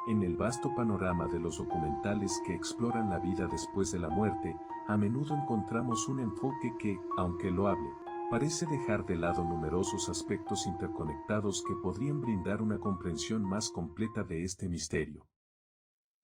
En el vasto panorama de los documentales que exploran la vida después de la muerte, a menudo encontramos un enfoque que, aunque loable, parece dejar de lado numerosos aspectos interconectados que podrían brindar una comprensión más completa de este misterio.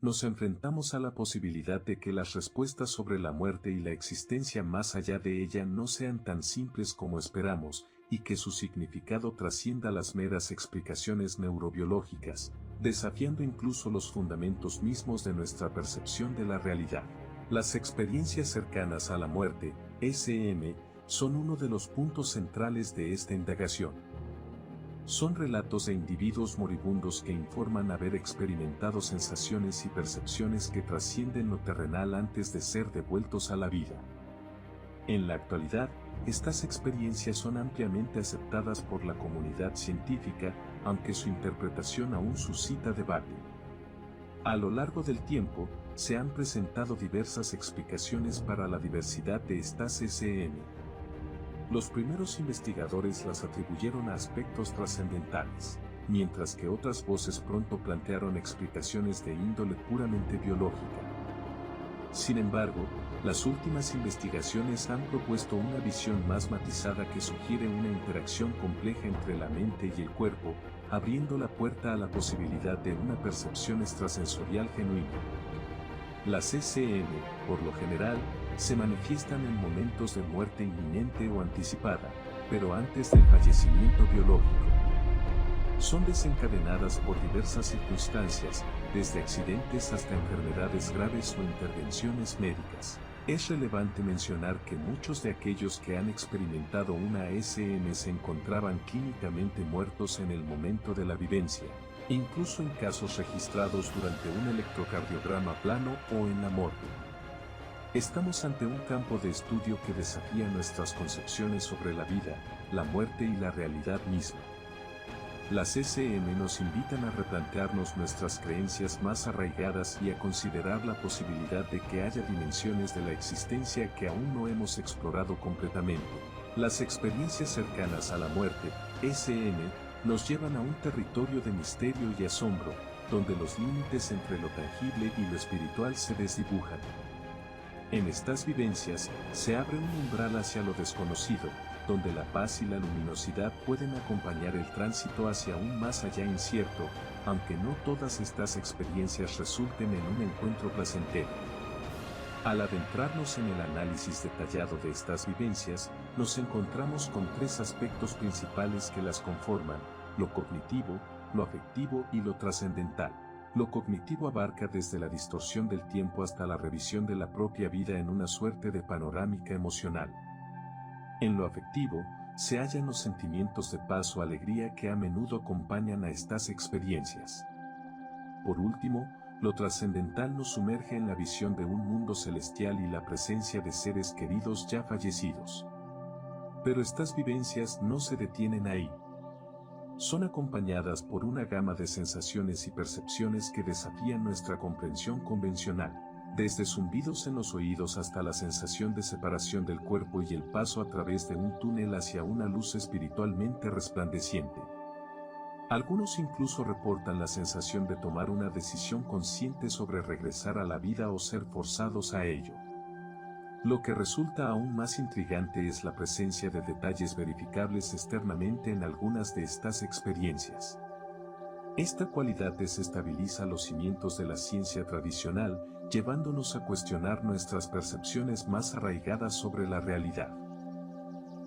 Nos enfrentamos a la posibilidad de que las respuestas sobre la muerte y la existencia más allá de ella no sean tan simples como esperamos, y que su significado trascienda las meras explicaciones neurobiológicas, desafiando incluso los fundamentos mismos de nuestra percepción de la realidad. Las experiencias cercanas a la muerte, SM, son uno de los puntos centrales de esta indagación. Son relatos de individuos moribundos que informan haber experimentado sensaciones y percepciones que trascienden lo terrenal antes de ser devueltos a la vida. En la actualidad, estas experiencias son ampliamente aceptadas por la comunidad científica, aunque su interpretación aún suscita debate. A lo largo del tiempo, se han presentado diversas explicaciones para la diversidad de estas SM. Los primeros investigadores las atribuyeron a aspectos trascendentales, mientras que otras voces pronto plantearon explicaciones de índole puramente biológica. Sin embargo, las últimas investigaciones han propuesto una visión más matizada que sugiere una interacción compleja entre la mente y el cuerpo, abriendo la puerta a la posibilidad de una percepción extrasensorial genuina. Las SM, por lo general, se manifiestan en momentos de muerte inminente o anticipada, pero antes del fallecimiento biológico. Son desencadenadas por diversas circunstancias, desde accidentes hasta enfermedades graves o intervenciones médicas. Es relevante mencionar que muchos de aquellos que han experimentado una SM se encontraban clínicamente muertos en el momento de la vivencia, incluso en casos registrados durante un electrocardiograma plano o en la morgue. Estamos ante un campo de estudio que desafía nuestras concepciones sobre la vida, la muerte y la realidad misma. Las SM nos invitan a replantearnos nuestras creencias más arraigadas y a considerar la posibilidad de que haya dimensiones de la existencia que aún no hemos explorado completamente. Las experiencias cercanas a la muerte, SM, nos llevan a un territorio de misterio y asombro, donde los límites entre lo tangible y lo espiritual se desdibujan. En estas vivencias, se abre un umbral hacia lo desconocido, donde la paz y la luminosidad pueden acompañar el tránsito hacia un más allá incierto, aunque no todas estas experiencias resulten en un encuentro placentero. Al adentrarnos en el análisis detallado de estas vivencias, nos encontramos con tres aspectos principales que las conforman: lo cognitivo, lo afectivo y lo trascendental. Lo cognitivo abarca desde la distorsión del tiempo hasta la revisión de la propia vida en una suerte de panorámica emocional. En lo afectivo, se hallan los sentimientos de paz o alegría que a menudo acompañan a estas experiencias. Por último, lo trascendental nos sumerge en la visión de un mundo celestial y la presencia de seres queridos ya fallecidos. Pero estas vivencias no se detienen ahí. Son acompañadas por una gama de sensaciones y percepciones que desafían nuestra comprensión convencional, desde zumbidos en los oídos hasta la sensación de separación del cuerpo y el paso a través de un túnel hacia una luz espiritualmente resplandeciente. Algunos incluso reportan la sensación de tomar una decisión consciente sobre regresar a la vida o ser forzados a ello. Lo que resulta aún más intrigante es la presencia de detalles verificables externamente en algunas de estas experiencias. Esta cualidad desestabiliza los cimientos de la ciencia tradicional, llevándonos a cuestionar nuestras percepciones más arraigadas sobre la realidad.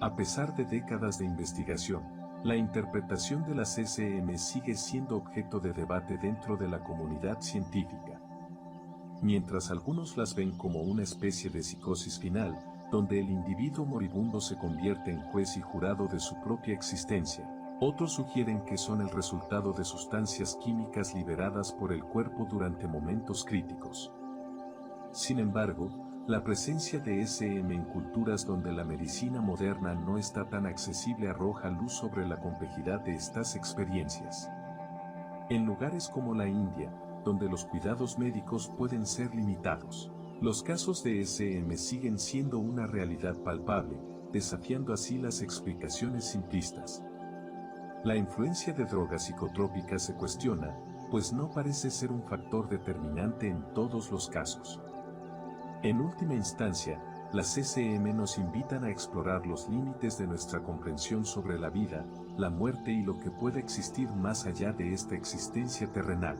A pesar de décadas de investigación, la interpretación de las SM sigue siendo objeto de debate dentro de la comunidad científica. Mientras algunos las ven como una especie de psicosis final, donde el individuo moribundo se convierte en juez y jurado de su propia existencia, otros sugieren que son el resultado de sustancias químicas liberadas por el cuerpo durante momentos críticos. Sin embargo, la presencia de SM en culturas donde la medicina moderna no está tan accesible arroja luz sobre la complejidad de estas experiencias. En lugares como la India, donde los cuidados médicos pueden ser limitados, los casos de SM siguen siendo una realidad palpable, desafiando así las explicaciones simplistas. La influencia de drogas psicotrópicas se cuestiona, pues no parece ser un factor determinante en todos los casos. En última instancia, las CCM nos invitan a explorar los límites de nuestra comprensión sobre la vida, la muerte y lo que puede existir más allá de esta existencia terrenal.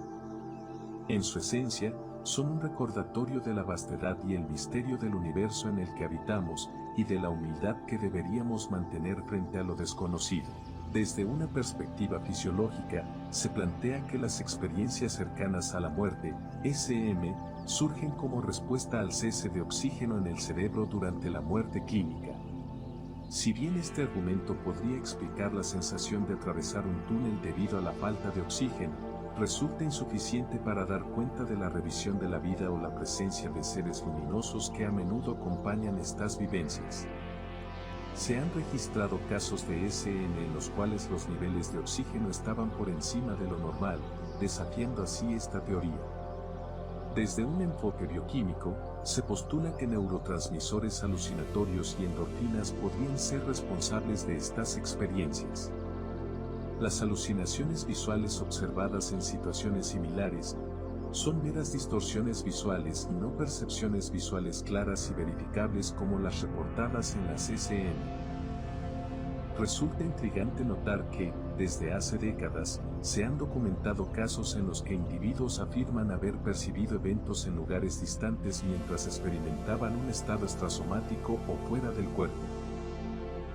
En su esencia, son un recordatorio de la vastedad y el misterio del universo en el que habitamos y de la humildad que deberíamos mantener frente a lo desconocido. Desde una perspectiva fisiológica, se plantea que las experiencias cercanas a la muerte, SM, surgen como respuesta al cese de oxígeno en el cerebro durante la muerte clínica. Si bien este argumento podría explicar la sensación de atravesar un túnel debido a la falta de oxígeno, resulta insuficiente para dar cuenta de la revisión de la vida o la presencia de seres luminosos que a menudo acompañan estas vivencias. Se han registrado casos de SM en los cuales los niveles de oxígeno estaban por encima de lo normal, desafiando así esta teoría. Desde un enfoque bioquímico, se postula que neurotransmisores alucinatorios y endorfinas podrían ser responsables de estas experiencias. Las alucinaciones visuales observadas en situaciones similares son meras distorsiones visuales y no percepciones visuales claras y verificables como las reportadas en las SM. Resulta intrigante notar que, desde hace décadas, se han documentado casos en los que individuos afirman haber percibido eventos en lugares distantes mientras experimentaban un estado extrasomático o fuera del cuerpo.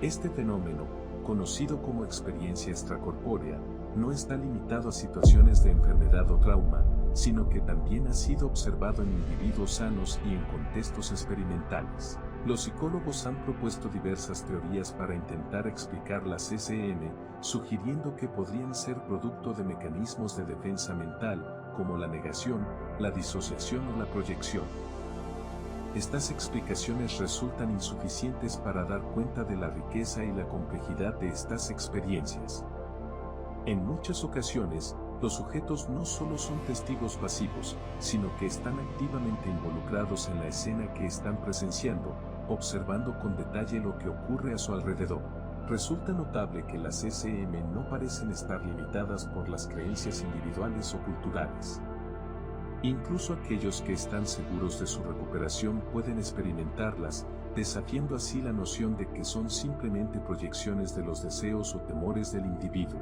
Este fenómeno, conocido como experiencia extracorpórea, no está limitado a situaciones de enfermedad o trauma, sino que también ha sido observado en individuos sanos y en contextos experimentales. Los psicólogos han propuesto diversas teorías para intentar explicar las SM, sugiriendo que podrían ser producto de mecanismos de defensa mental, como la negación, la disociación o la proyección. Estas explicaciones resultan insuficientes para dar cuenta de la riqueza y la complejidad de estas experiencias. En muchas ocasiones, los sujetos no solo son testigos pasivos, sino que están activamente involucrados en la escena que están presenciando, observando con detalle lo que ocurre a su alrededor. Resulta notable que las SM no parecen estar limitadas por las creencias individuales o culturales. Incluso aquellos que están seguros de su recuperación pueden experimentarlas, desafiando así la noción de que son simplemente proyecciones de los deseos o temores del individuo.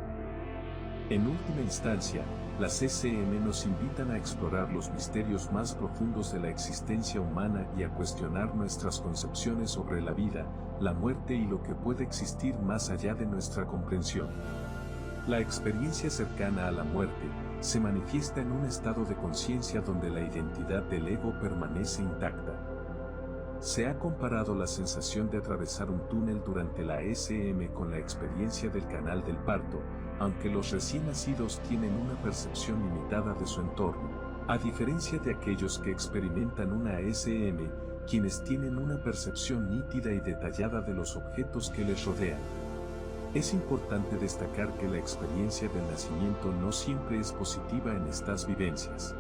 En última instancia, las SM nos invitan a explorar los misterios más profundos de la existencia humana y a cuestionar nuestras concepciones sobre la vida, la muerte y lo que puede existir más allá de nuestra comprensión. La experiencia cercana a la muerte se manifiesta en un estado de conciencia donde la identidad del ego permanece intacta. Se ha comparado la sensación de atravesar un túnel durante la SM con la experiencia del canal del parto, aunque los recién nacidos tienen una percepción limitada de su entorno, a diferencia de aquellos que experimentan una SM, quienes tienen una percepción nítida y detallada de los objetos que les rodean. Es importante destacar que la experiencia del nacimiento no siempre es positiva en estas vivencias.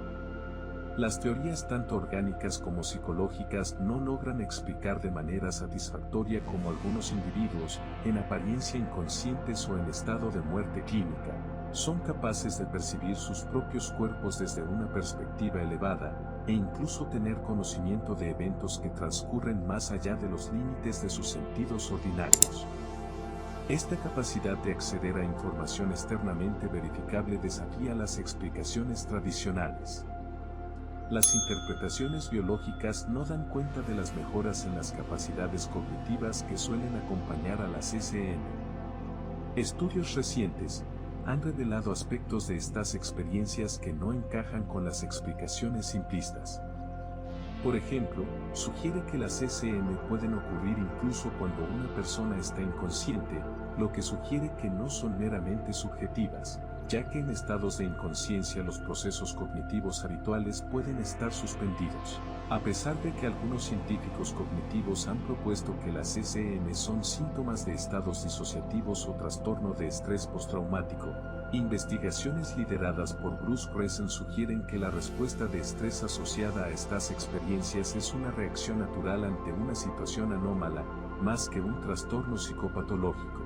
Las teorías tanto orgánicas como psicológicas no logran explicar de manera satisfactoria cómo algunos individuos, en apariencia inconscientes o en estado de muerte clínica, son capaces de percibir sus propios cuerpos desde una perspectiva elevada, e incluso tener conocimiento de eventos que transcurren más allá de los límites de sus sentidos ordinarios. Esta capacidad de acceder a información externamente verificable desafía las explicaciones tradicionales. Las interpretaciones biológicas no dan cuenta de las mejoras en las capacidades cognitivas que suelen acompañar a las SM. Estudios recientes han revelado aspectos de estas experiencias que no encajan con las explicaciones simplistas. Por ejemplo, sugiere que las SM pueden ocurrir incluso cuando una persona está inconsciente, lo que sugiere que no son meramente subjetivas, ya que en estados de inconsciencia los procesos cognitivos habituales pueden estar suspendidos. A pesar de que algunos científicos cognitivos han propuesto que las SM son síntomas de estados disociativos o trastorno de estrés postraumático, investigaciones lideradas por Bruce Gresen sugieren que la respuesta de estrés asociada a estas experiencias es una reacción natural ante una situación anómala, más que un trastorno psicopatológico.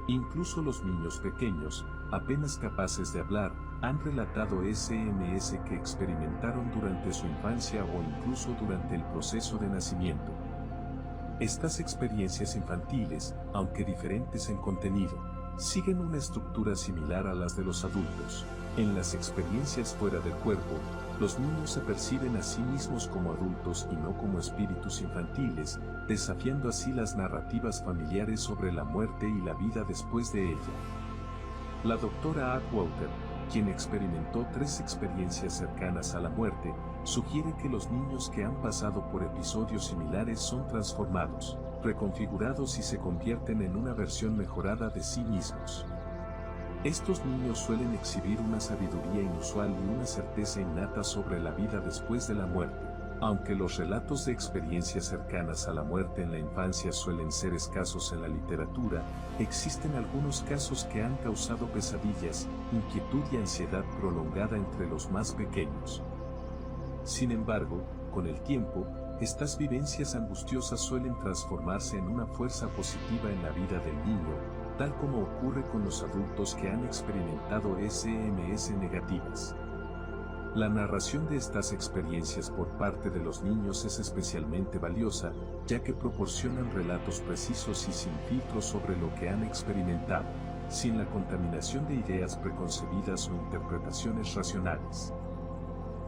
Incluso los niños pequeños, apenas capaces de hablar, han relatado SMS que experimentaron durante su infancia o incluso durante el proceso de nacimiento. Estas experiencias infantiles, aunque diferentes en contenido, siguen una estructura similar a las de los adultos. En las experiencias fuera del cuerpo, los niños se perciben a sí mismos como adultos y no como espíritus infantiles, desafiando así las narrativas familiares sobre la muerte y la vida después de ella. La doctora Atwater, quien experimentó 3 experiencias cercanas a la muerte, sugiere que los niños que han pasado por episodios similares son transformados, reconfigurados y se convierten en una versión mejorada de sí mismos. Estos niños suelen exhibir una sabiduría inusual y una certeza innata sobre la vida después de la muerte. Aunque los relatos de experiencias cercanas a la muerte en la infancia suelen ser escasos en la literatura, existen algunos casos que han causado pesadillas, inquietud y ansiedad prolongada entre los más pequeños. Sin embargo, con el tiempo, estas vivencias angustiosas suelen transformarse en una fuerza positiva en la vida del niño, tal como ocurre con los adultos que han experimentado SMS negativas. La narración de estas experiencias por parte de los niños es especialmente valiosa, ya que proporcionan relatos precisos y sin filtros sobre lo que han experimentado, sin la contaminación de ideas preconcebidas o interpretaciones racionales.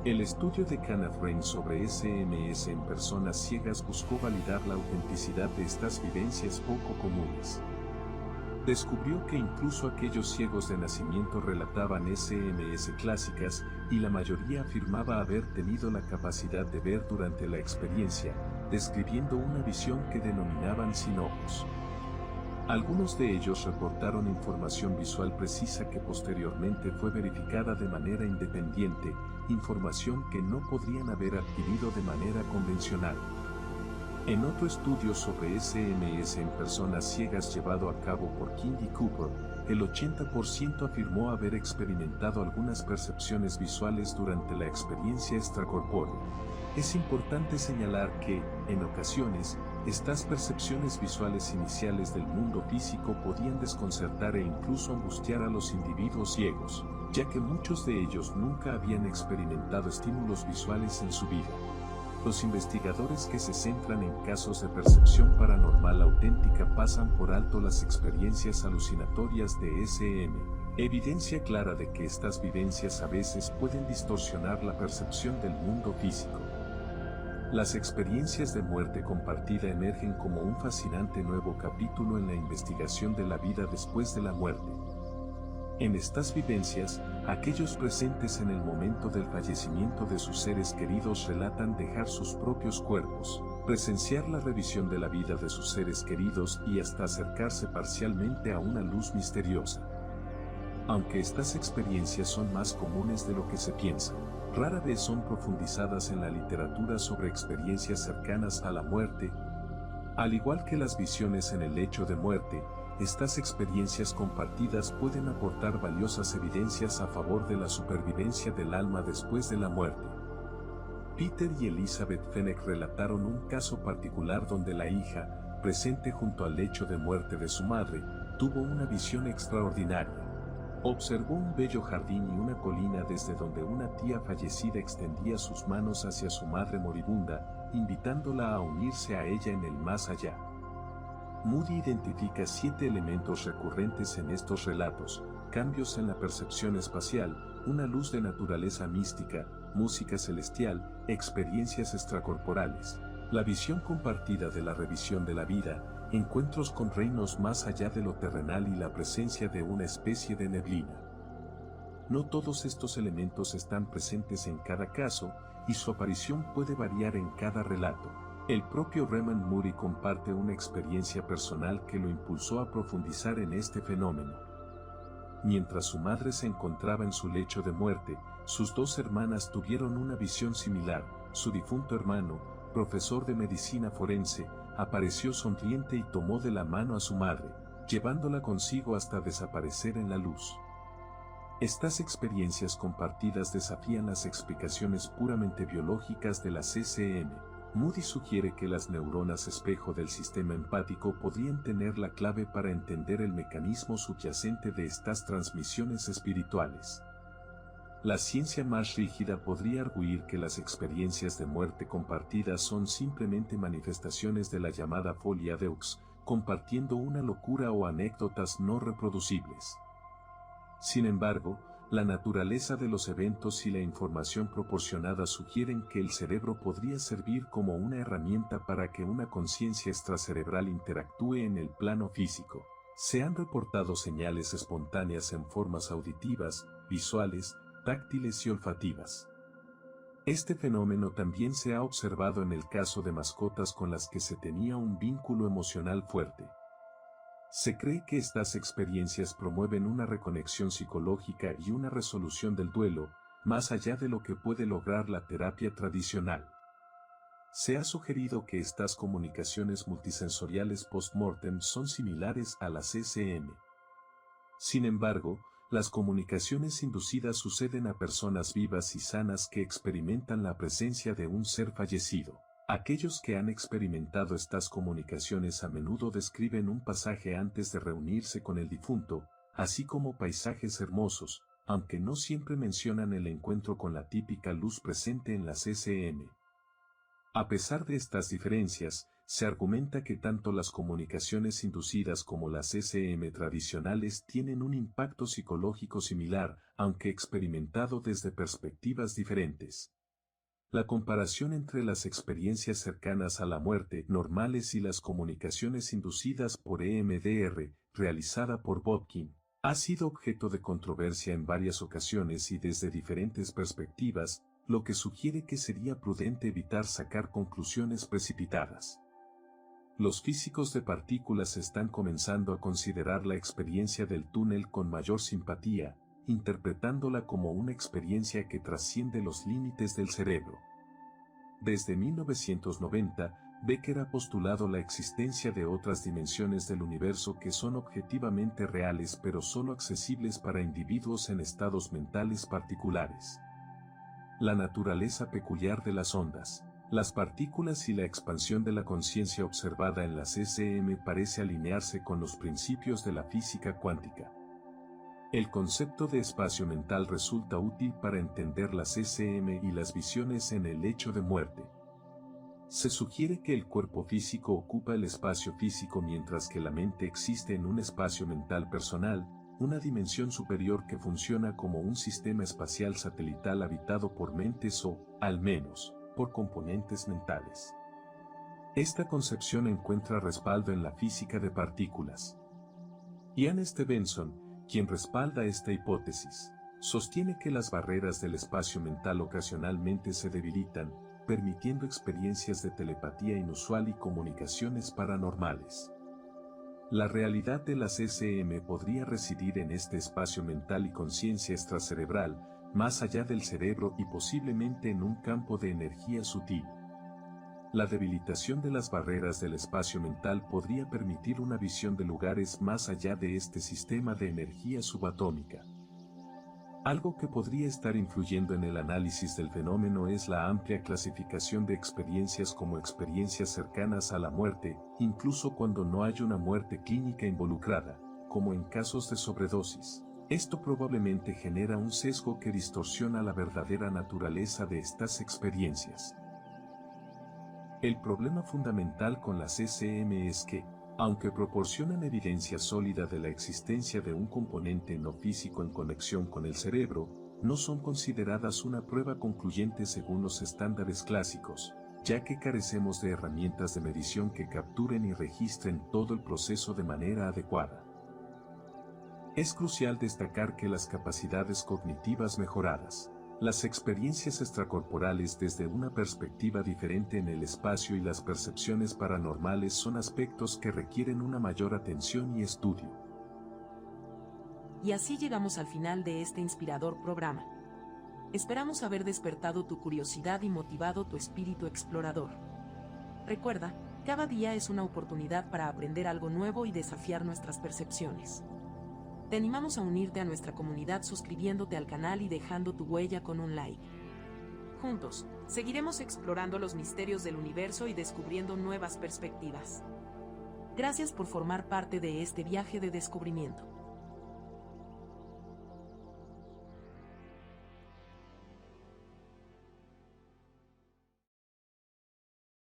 El estudio de Kenneth Rain sobre SMS en personas ciegas buscó validar la autenticidad de estas vivencias poco comunes. Descubrió que incluso aquellos ciegos de nacimiento relataban SMS clásicas, y la mayoría afirmaba haber tenido la capacidad de ver durante la experiencia, describiendo una visión que denominaban sin ojos. Algunos de ellos reportaron información visual precisa que posteriormente fue verificada de manera independiente, información que no podrían haber adquirido de manera convencional. En otro estudio sobre SMS en personas ciegas llevado a cabo por King y Cooper, el 80% afirmó haber experimentado algunas percepciones visuales durante la experiencia extracorpórea. Es importante señalar que, en ocasiones, estas percepciones visuales iniciales del mundo físico podían desconcertar e incluso angustiar a los individuos ciegos, ya que muchos de ellos nunca habían experimentado estímulos visuales en su vida. Los investigadores que se centran en casos de percepción paranormal auténtica pasan por alto las experiencias alucinatorias de SM, evidencia clara de que estas vivencias a veces pueden distorsionar la percepción del mundo físico. Las experiencias de muerte compartida emergen como un fascinante nuevo capítulo en la investigación de la vida después de la muerte. En estas vivencias, aquellos presentes en el momento del fallecimiento de sus seres queridos relatan dejar sus propios cuerpos, presenciar la revisión de la vida de sus seres queridos y hasta acercarse parcialmente a una luz misteriosa. Aunque estas experiencias son más comunes de lo que se piensa, rara vez son profundizadas en la literatura sobre experiencias cercanas a la muerte. Al igual que las visiones en el lecho de muerte, estas experiencias compartidas pueden aportar valiosas evidencias a favor de la supervivencia del alma después de la muerte. Peter y Elizabeth Fenech relataron un caso particular donde la hija, presente junto al lecho de muerte de su madre, tuvo una visión extraordinaria. Observó un bello jardín y una colina desde donde una tía fallecida extendía sus manos hacia su madre moribunda, invitándola a unirse a ella en el más allá. Moody identifica 7 elementos recurrentes en estos relatos: cambios en la percepción espacial, una luz de naturaleza mística, música celestial, experiencias extracorporales, la visión compartida de la revisión de la vida, encuentros con reinos más allá de lo terrenal y la presencia de una especie de neblina. No todos estos elementos están presentes en cada caso, y su aparición puede variar en cada relato. El propio Raymond Moody comparte una experiencia personal que lo impulsó a profundizar en este fenómeno. Mientras su madre se encontraba en su lecho de muerte, sus 2 hermanas tuvieron una visión similar. Su difunto hermano, profesor de medicina forense, apareció sonriente y tomó de la mano a su madre, llevándola consigo hasta desaparecer en la luz. Estas experiencias compartidas desafían las explicaciones puramente biológicas de las SM. Moody sugiere que las neuronas espejo del sistema empático podrían tener la clave para entender el mecanismo subyacente de estas transmisiones espirituales. La ciencia más rígida podría arguir que las experiencias de muerte compartidas son simplemente manifestaciones de la llamada folia deux, compartiendo una locura o anécdotas no reproducibles. Sin embargo, la naturaleza de los eventos y la información proporcionada sugieren que el cerebro podría servir como una herramienta para que una conciencia extracerebral interactúe en el plano físico. Se han reportado señales espontáneas en formas auditivas, visuales, táctiles y olfativas. Este fenómeno también se ha observado en el caso de mascotas con las que se tenía un vínculo emocional fuerte. Se cree que estas experiencias promueven una reconexión psicológica y una resolución del duelo, más allá de lo que puede lograr la terapia tradicional. Se ha sugerido que estas comunicaciones multisensoriales post-mortem son similares a las CCM. Sin embargo, las comunicaciones inducidas suceden a personas vivas y sanas que experimentan la presencia de un ser fallecido. Aquellos que han experimentado estas comunicaciones a menudo describen un pasaje antes de reunirse con el difunto, así como paisajes hermosos, aunque no siempre mencionan el encuentro con la típica luz presente en las CCM. A pesar de estas diferencias, se argumenta que tanto las comunicaciones inducidas como las SM tradicionales tienen un impacto psicológico similar, aunque experimentado desde perspectivas diferentes. La comparación entre las experiencias cercanas a la muerte normales y las comunicaciones inducidas por EMDR, realizada por Botkin, ha sido objeto de controversia en varias ocasiones y desde diferentes perspectivas, lo que sugiere que sería prudente evitar sacar conclusiones precipitadas. Los físicos de partículas están comenzando a considerar la experiencia del túnel con mayor simpatía, interpretándola como una experiencia que trasciende los límites del cerebro. Desde 1990, Becker ha postulado la existencia de otras dimensiones del universo que son objetivamente reales pero solo accesibles para individuos en estados mentales particulares. La naturaleza peculiar de las ondas, las partículas y la expansión de la conciencia observada en las SM parece alinearse con los principios de la física cuántica. El concepto de espacio mental resulta útil para entender las SM y las visiones en el lecho de muerte. Se sugiere que el cuerpo físico ocupa el espacio físico mientras que la mente existe en un espacio mental personal, una dimensión superior que funciona como un sistema espacial satelital habitado por mentes o, al menos, por componentes mentales. Esta concepción encuentra respaldo en la física de partículas. Ian Stevenson, quien respalda esta hipótesis, sostiene que las barreras del espacio mental ocasionalmente se debilitan, permitiendo experiencias de telepatía inusual y comunicaciones paranormales. La realidad de las SM podría residir en este espacio mental y conciencia extracerebral, más allá del cerebro y posiblemente en un campo de energía sutil. La debilitación de las barreras del espacio mental podría permitir una visión de lugares más allá de este sistema de energía subatómica. Algo que podría estar influyendo en el análisis del fenómeno es la amplia clasificación de experiencias como experiencias cercanas a la muerte, incluso cuando no hay una muerte clínica involucrada, como en casos de sobredosis. Esto probablemente genera un sesgo que distorsiona la verdadera naturaleza de estas experiencias. El problema fundamental con las SM es que, aunque proporcionan evidencia sólida de la existencia de un componente no físico en conexión con el cerebro, no son consideradas una prueba concluyente según los estándares clásicos, ya que carecemos de herramientas de medición que capturen y registren todo el proceso de manera adecuada. Es crucial destacar que las capacidades cognitivas mejoradas, las experiencias extracorporales desde una perspectiva diferente en el espacio y las percepciones paranormales son aspectos que requieren una mayor atención y estudio. Y así llegamos al final de este inspirador programa. Esperamos haber despertado tu curiosidad y motivado tu espíritu explorador. Recuerda, cada día es una oportunidad para aprender algo nuevo y desafiar nuestras percepciones. Te animamos a unirte a nuestra comunidad suscribiéndote al canal y dejando tu huella con un like. Juntos, seguiremos explorando los misterios del universo y descubriendo nuevas perspectivas. Gracias por formar parte de este viaje de descubrimiento.